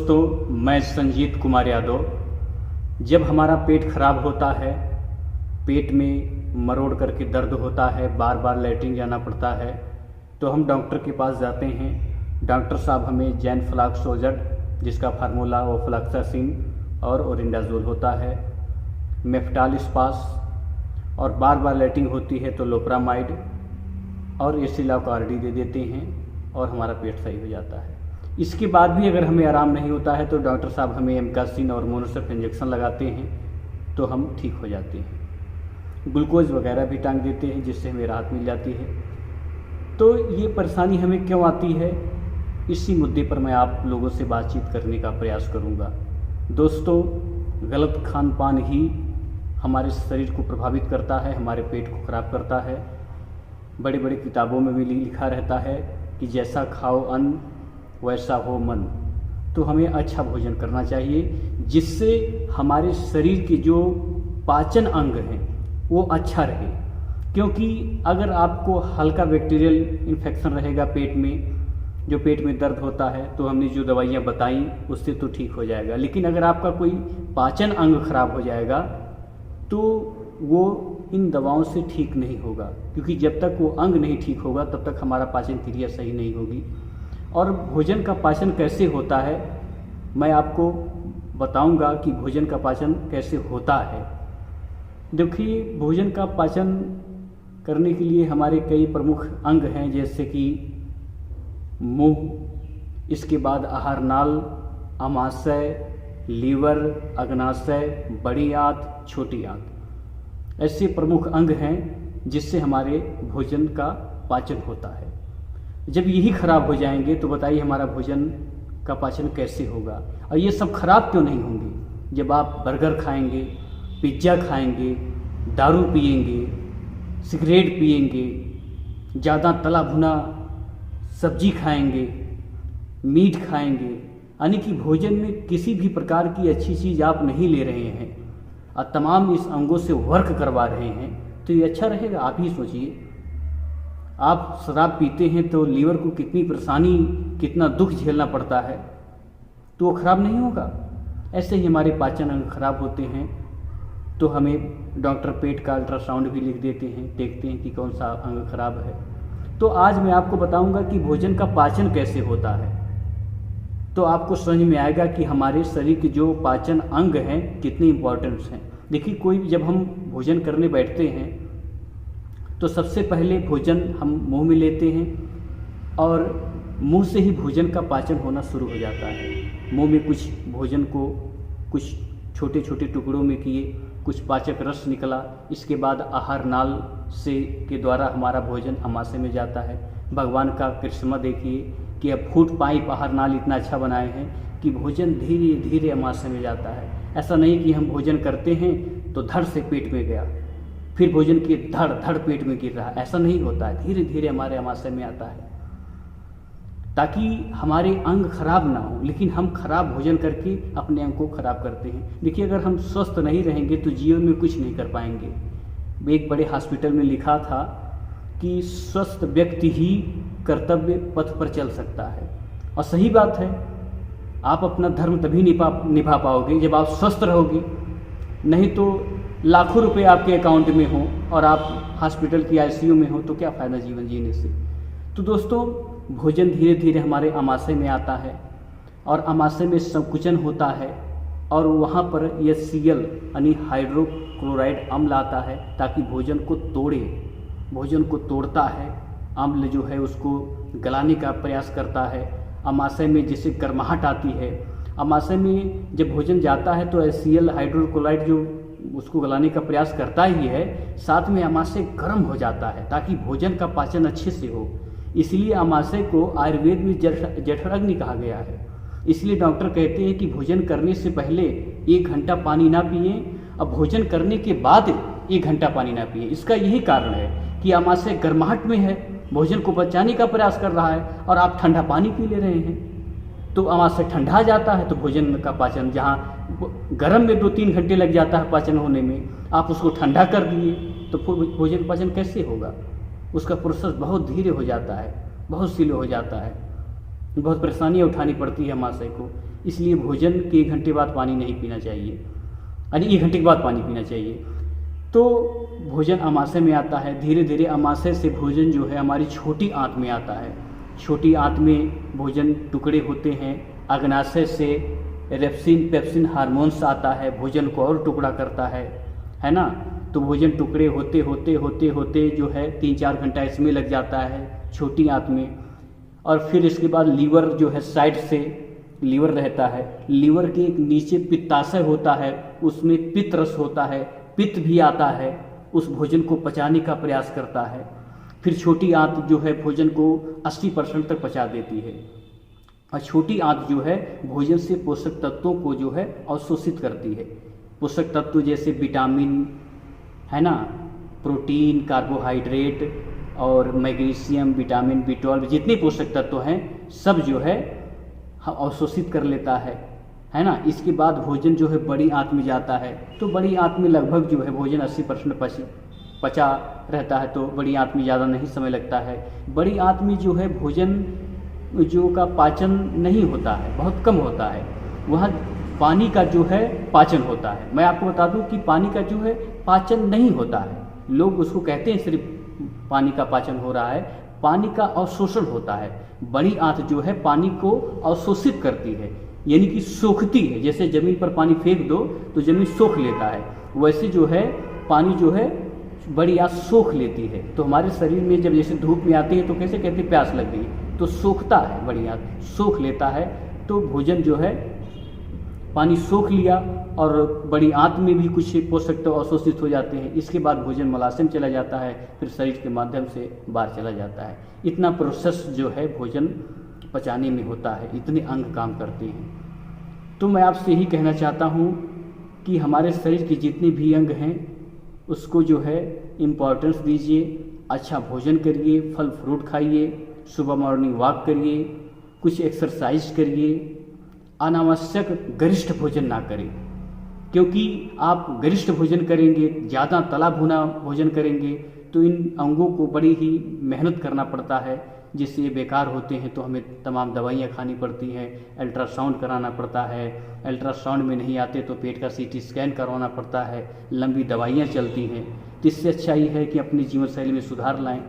दोस्तों, मैं संजीत कुमार यादव। जब हमारा पेट खराब होता है, पेट में मरोड़ करके दर्द होता है, बार बार लैट्रिन जाना पड़ता है, तो हम डॉक्टर के पास जाते हैं। डॉक्टर साहब हमें जैनफ्लॉक्सोजेड, जिसका फार्मूला ओफ्लॉक्सासिन और ओरिंडाजोल होता है, मेफ्टालिस्पास, और बार बार लैट्रिन होती है तो लोपरामाइड और एसिलॉकार्डी दे देते हैं और हमारा पेट सही हो जाता है। इसके बाद भी अगर हमें आराम नहीं होता है तो डॉक्टर साहब हमें एमकासिन और मोनोसेफ इंजेक्शन लगाते हैं तो हम ठीक हो जाते हैं। ग्लूकोज वगैरह भी टांग देते हैं जिससे हमें राहत मिल जाती है। तो ये परेशानी हमें क्यों आती है, इसी मुद्दे पर मैं आप लोगों से बातचीत करने का प्रयास करूँगा। दोस्तों, गलत खान पान ही हमारे शरीर को प्रभावित करता है, हमारे पेट को खराब करता है। बड़े बड़े किताबों में भी लिखा रहता है कि जैसा खाओ अन्न वैसा हो मन। तो हमें अच्छा भोजन करना चाहिए जिससे हमारे शरीर के जो पाचन अंग हैं वो अच्छा रहे। क्योंकि अगर आपको हल्का बैक्टीरियल इन्फेक्शन रहेगा पेट में, जो पेट में दर्द होता है, तो हमने जो दवाइयाँ बताई उससे तो ठीक हो जाएगा। लेकिन अगर आपका कोई पाचन अंग खराब हो जाएगा तो वो इन दवाओं से ठीक नहीं होगा, क्योंकि जब तक वो अंग नहीं ठीक होगा तब तक हमारा पाचन क्रिया सही नहीं होगी। और भोजन का पाचन कैसे होता है मैं आपको बताऊंगा कि भोजन का पाचन कैसे होता है। देखिए, भोजन का पाचन करने के लिए हमारे कई प्रमुख अंग हैं, जैसे कि मुंह, इसके बाद आहार नाल, आमाशय, लीवर, अग्नाशय, बड़ी आंत, छोटी आंत, ऐसे प्रमुख अंग हैं जिससे हमारे भोजन का पाचन होता है। जब यही खराब हो जाएंगे तो बताइए हमारा भोजन का पाचन कैसे होगा। और ये सब खराब क्यों नहीं होंगे? जब आप बर्गर खाएंगे, पिज्ज़ा खाएंगे, दारू पिएंगे, सिगरेट पिएंगे, ज़्यादा तला भुना सब्जी खाएंगे, मीट खाएंगे, यानी कि भोजन में किसी भी प्रकार की अच्छी चीज़ आप नहीं ले रहे हैं और तमाम इस अंगों से वर्क करवा रहे हैं, तो ये अच्छा रहेगा? आप ही सोचिए। आप शराब पीते हैं तो लीवर को कितनी परेशानी, कितना दुख झेलना पड़ता है, तो वो खराब नहीं होगा। ऐसे ही हमारे पाचन अंग खराब होते हैं तो हमें डॉक्टर पेट का अल्ट्रासाउंड भी लिख देते हैं, देखते हैं कि कौन सा अंग खराब है। तो आज मैं आपको बताऊंगा कि भोजन का पाचन कैसे होता है, तो आपको समझ में आएगा कि हमारे शरीर के जो पाचन अंग हैं कितने इम्पोर्टेंट्स हैं। देखिए, कोई भी जब हम भोजन करने बैठते हैं तो सबसे पहले भोजन हम मुंह में लेते हैं और मुंह से ही भोजन का पाचन होना शुरू हो जाता है। मुंह में कुछ भोजन को कुछ छोटे छोटे टुकड़ों में किए, कुछ पाचक रस निकला, इसके बाद आहार नाल से के द्वारा हमारा भोजन आमाशय में जाता है। भगवान का करिश्मा देखिए कि अब फूड पाइप आहार नाल इतना अच्छा बनाए हैं कि भोजन धीरे धीरे आमाशय में जाता है। ऐसा नहीं कि हम भोजन करते हैं तो धड़ से पेट में गया, फिर भोजन के धड़ धड़ पेट में गिर रहा, ऐसा नहीं होता है। धीरे धीरे हमारे आमाशय में आता है ताकि हमारे अंग खराब ना हो। लेकिन हम खराब भोजन करके अपने अंग को खराब करते हैं। देखिए, अगर हम स्वस्थ नहीं रहेंगे तो जीवन में कुछ नहीं कर पाएंगे। एक बड़े हॉस्पिटल में लिखा था कि स्वस्थ व्यक्ति ही कर्तव्य पथ पर चल सकता है, और सही बात है। आप अपना धर्म तभी निभा पाओगे जब आप स्वस्थ रहोगे, नहीं तो लाखों रुपए आपके अकाउंट में हो और आप हॉस्पिटल की आईसीयू में हो तो क्या फ़ायदा जीवन जीने से। तो दोस्तों, भोजन धीरे धीरे हमारे आमाशय में आता है और आमाशय में संकुचन होता है और वहाँ पर HCl यानी हाइड्रोक्लोराइड अम्ल आता है ताकि भोजन को तोड़े। भोजन को तोड़ता है, अम्ल जो है उसको गलाने का प्रयास करता है। आमाशय में जिससे गर्माहट आती है, आमाशय में जब भोजन जाता है तो HCl हाइड्रोक्लोराइड जो उसको गलाने का प्रयास करता ही है, साथ में आमाशय गर्म हो जाता है ताकि भोजन का पाचन अच्छे से हो। इसलिए आमाशय को आयुर्वेद में जठराग्नि कहा गया है। इसलिए डॉक्टर कहते हैं कि भोजन करने से पहले 1 घंटा पानी ना पिए और भोजन करने के बाद 1 घंटा पानी ना पिए। इसका यही कारण है कि आमाशय गर्माहट में है, भोजन को पचाने का प्रयास कर रहा है और आप ठंडा पानी पी ले रहे हैं, तो आमाशय ठंडा जाता है। तो भोजन का पाचन, जहाँ गर्म में 2-3 घंटे लग जाता है पाचन होने में, आप उसको ठंडा कर दिए तो भोजन पाचन कैसे होगा? उसका प्रोसेस बहुत धीरे हो जाता है, बहुत स्लो हो जाता है, बहुत परेशानियाँ उठानी पड़ती है आमाशय को। इसलिए भोजन के 1 घंटे बाद पानी नहीं पीना चाहिए, यानी 1 घंटे के बाद पानी पीना चाहिए। तो भोजन अमाशय में आता है, धीरे धीरे अमाशय से भोजन जो है हमारी छोटी आंत में आता है। छोटी आंत में भोजन टुकड़े होते हैं, अग्नाशय से रेप्सिन पेप्सिन हार्मोन्स आता है, भोजन को और टुकड़ा करता है ना। तो भोजन टुकड़े होते होते होते होते जो है 3-4 घंटा इसमें लग जाता है छोटी आंत में। और फिर इसके बाद लीवर जो है साइड से लीवर रहता है, लीवर के एक नीचे पित्ताशय होता है, उसमें पित्त रस होता है, पित्त भी आता है, उस भोजन को पचाने का प्रयास करता है। फिर छोटी आंत जो है भोजन को 80% तक पचा देती है, और छोटी आंत जो है भोजन से पोषक तत्वों को जो है अवशोषित करती है। पोषक तत्व जैसे विटामिन है ना, प्रोटीन, कार्बोहाइड्रेट और मैग्नीशियम, विटामिन B12, जितने पोषक तत्व हैं सब जो है अवशोषित कर लेता है ना। इसके बाद भोजन जो है बड़ी आंत में जाता है, तो बड़ी आंत में लगभग जो है भोजन 80% पचा रहता है, तो बड़ी आंत में ज़्यादा नहीं समय लगता है। बड़ी आंत में जो है भोजन जो का पाचन नहीं होता है, बहुत कम होता है, वहाँ पानी का जो है पाचन होता है। मैं आपको बता दूं कि पानी का जो है पाचन नहीं होता है, लोग उसको कहते हैं सिर्फ पानी का पाचन हो रहा है, पानी का अवशोषण होता है। बड़ी आंत जो है पानी को अवशोषित करती है, यानी कि सोखती है। जैसे ज़मीन पर पानी फेंक दो तो ज़मीन सोख लेता है, वैसे जो है पानी जो है बड़ी आंत सोख लेती है। तो हमारे शरीर में जब जैसे धूप में आती है तो कैसे कहते हैं प्यास लग गई, तो सोखता है, बड़ी आंत सोख लेता है। तो भोजन जो है पानी सोख लिया और बड़ी आंत में भी कुछ पोषक तत्व अवशोषित हो जाते हैं। इसके बाद भोजन मलाशय में चला जाता है, फिर शरीर के माध्यम से बाहर चला जाता है। इतना प्रोसेस जो है भोजन पचाने में होता है, इतने अंग काम करते हैं। तो मैं आपसे यही कहना चाहता हूँ कि हमारे शरीर के जितने भी अंग हैं उसको जो है इम्पोर्टेंस दीजिए, अच्छा भोजन करिए, फल फ्रूट खाइए, सुबह मॉर्निंग वॉक करिए, कुछ एक्सरसाइज करिए, अनावश्यक गरिष्ठ भोजन ना करें, क्योंकि आप गरिष्ठ भोजन करेंगे, ज़्यादा तला भुना भोजन करेंगे तो इन अंगों को बड़ी ही मेहनत करना पड़ता है, जिससे ये बेकार होते हैं। तो हमें तमाम दवाइयाँ खानी पड़ती हैं, अल्ट्रासाउंड कराना पड़ता है, अल्ट्रासाउंड में नहीं आते तो पेट का CT स्कैन करवाना पड़ता है, लंबी दवाइयाँ चलती हैं। तो इससे अच्छा ही है कि अपनी जीवन शैली में सुधार लाएँ।